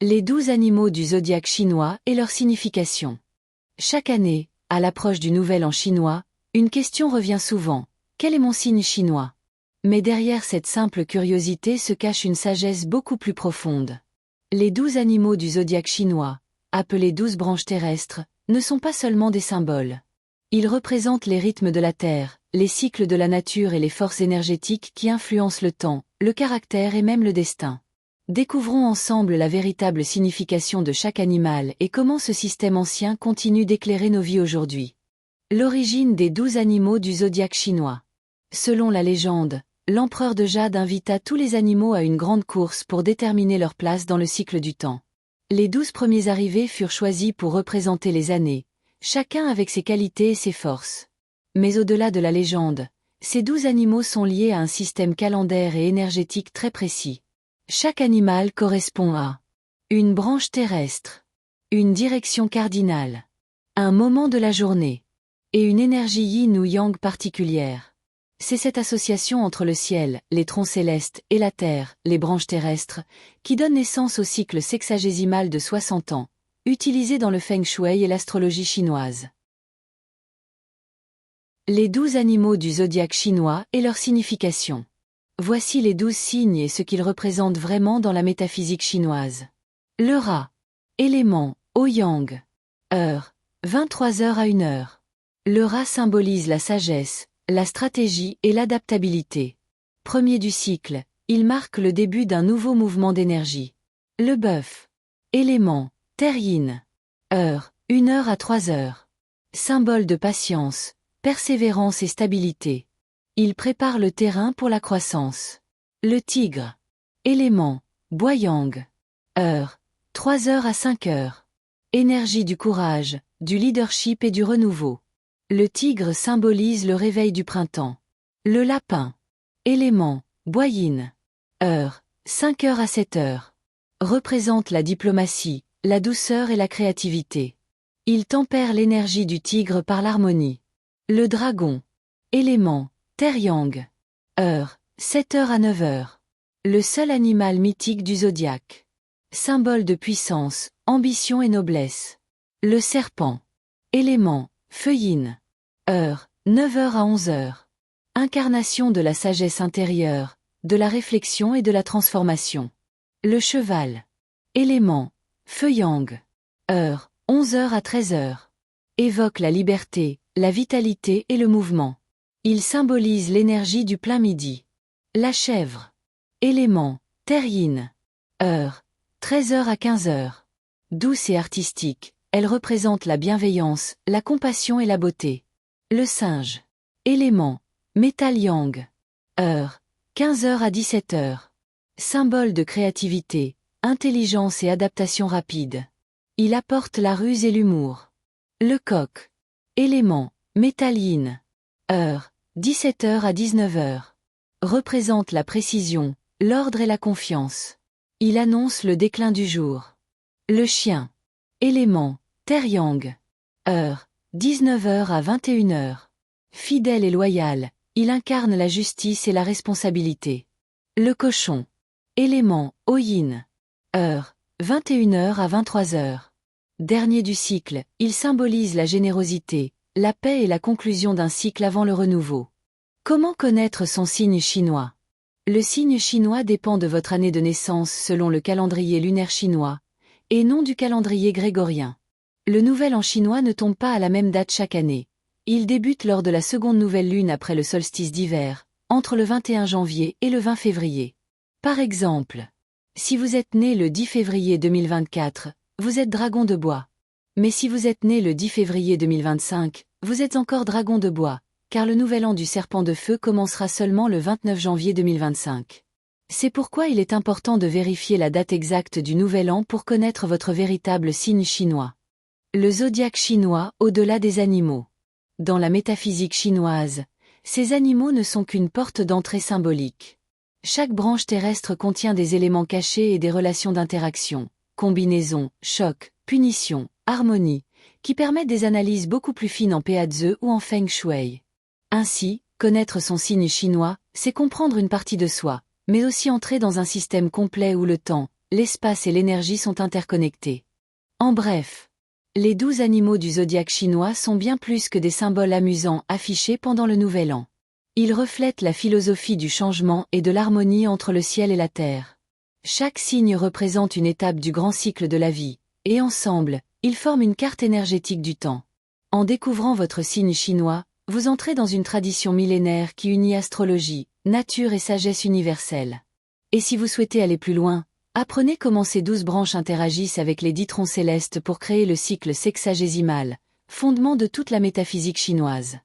Les 12 animaux du zodiaque chinois et leur signification. Chaque année, à l'approche du Nouvel An chinois, une question revient souvent. Quel est mon signe chinois? Mais derrière cette simple curiosité se cache une sagesse beaucoup plus profonde. Les 12 animaux du zodiaque chinois, appelés 12 branches terrestres, ne sont pas seulement des symboles. Ils représentent les rythmes de la Terre, les cycles de la nature et les forces énergétiques qui influencent le temps, le caractère et même le destin. Découvrons ensemble la véritable signification de chaque animal et comment ce système ancien continue d'éclairer nos vies aujourd'hui. L'origine des 12 animaux du zodiaque chinois. Selon la légende, l'empereur de Jade invita tous les animaux à une grande course pour déterminer leur place dans le cycle du temps. Les 12 premiers arrivés furent choisis pour représenter les années, chacun avec ses qualités et ses forces. Mais au-delà de la légende, ces 12 animaux sont liés à un système calendaire et énergétique très précis. Chaque animal correspond à une branche terrestre, une direction cardinale, un moment de la journée, et une énergie yin ou yang particulière. C'est cette association entre le ciel, les troncs célestes, et la terre, les branches terrestres, qui donne naissance au cycle sexagésimal de 60 ans, utilisé dans le feng shui et l'astrologie chinoise. Les 12 animaux du zodiaque chinois et leur signification. Voici les 12 signes et ce qu'ils représentent vraiment dans la métaphysique chinoise. Le rat. Élément, O-Yang. Heure, 23h à 1h. Le rat symbolise la sagesse, la stratégie et l'adaptabilité. Premier du cycle, il marque le début d'un nouveau mouvement d'énergie. Le bœuf. Élément, terre yin. Heure, 1h à 3h. Symbole de patience, persévérance et stabilité. Il prépare le terrain pour la croissance. Le tigre. Élément, bois yang. Heure, 3h à 5h. Énergie du courage, du leadership et du renouveau. Le tigre symbolise le réveil du printemps. Le lapin. Élément, bois yin. Heure, 5h à 7h. Représente la diplomatie, la douceur et la créativité. Il tempère l'énergie du tigre par l'harmonie. Le dragon. Élément, terre yang. Heure, 7h à 9h. Le seul animal mythique du zodiaque. Symbole de puissance, ambition et noblesse. Le serpent. Élément, feu yin. Heure, 9h à 11h. Incarnation de la sagesse intérieure, de la réflexion et de la transformation. Le cheval. Élément, feu yang. Heure, 11h à 13h. Évoque la liberté, la vitalité et le mouvement. Il symbolise l'énergie du plein midi. La chèvre. Élément, terre yin. Heure, 13h à 15h. Douce et artistique, elle représente la bienveillance, la compassion et la beauté. Le singe. Élément, métal yang. Heure, 15h à 17h. Symbole de créativité, intelligence et adaptation rapide. Il apporte la ruse et l'humour. Le coq. Élément, métal yin. Heure, 17h à 19h. Représente la précision, l'ordre et la confiance. Il annonce le déclin du jour. Le chien. Élément, terre yang. Heure, 19h à 21h. Fidèle et loyal, il incarne la justice et la responsabilité. Le cochon. Élément, o yin. Heure, 21h à 23h. Dernier du cycle, il symbolise la générosité, la paix et la conclusion d'un cycle avant le renouveau. Comment connaître son signe chinois? Le signe chinois dépend de votre année de naissance selon le calendrier lunaire chinois, et non du calendrier grégorien. Le nouvel an chinois ne tombe pas à la même date chaque année. Il débute lors de la seconde nouvelle lune après le solstice d'hiver, entre le 21 janvier et le 20 février. Par exemple, si vous êtes né le 10 février 2024, vous êtes dragon de bois. Mais si vous êtes né le 10 février 2025, vous êtes encore dragon de bois, car le nouvel an du serpent de feu commencera seulement le 29 janvier 2025. C'est pourquoi il est important de vérifier la date exacte du nouvel an pour connaître votre véritable signe chinois. Le zodiaque chinois au-delà des animaux. Dans la métaphysique chinoise, ces animaux ne sont qu'une porte d'entrée symbolique. Chaque branche terrestre contient des éléments cachés et des relations d'interaction, combinaison, choc, punition, harmonie, qui permettent des analyses beaucoup plus fines en Peazi ou en Feng Shui. Ainsi, connaître son signe chinois, c'est comprendre une partie de soi, mais aussi entrer dans un système complet où le temps, l'espace et l'énergie sont interconnectés. En bref, les 12 animaux du zodiaque chinois sont bien plus que des symboles amusants affichés pendant le Nouvel An. Ils reflètent la philosophie du changement et de l'harmonie entre le ciel et la terre. Chaque signe représente une étape du grand cycle de la vie, et ensemble, ils forment une carte énergétique du temps. En découvrant votre signe chinois, vous entrez dans une tradition millénaire qui unit astrologie, nature et sagesse universelle. Et si vous souhaitez aller plus loin, apprenez comment ces 12 branches interagissent avec les 10 troncs célestes pour créer le cycle sexagésimal, fondement de toute la métaphysique chinoise.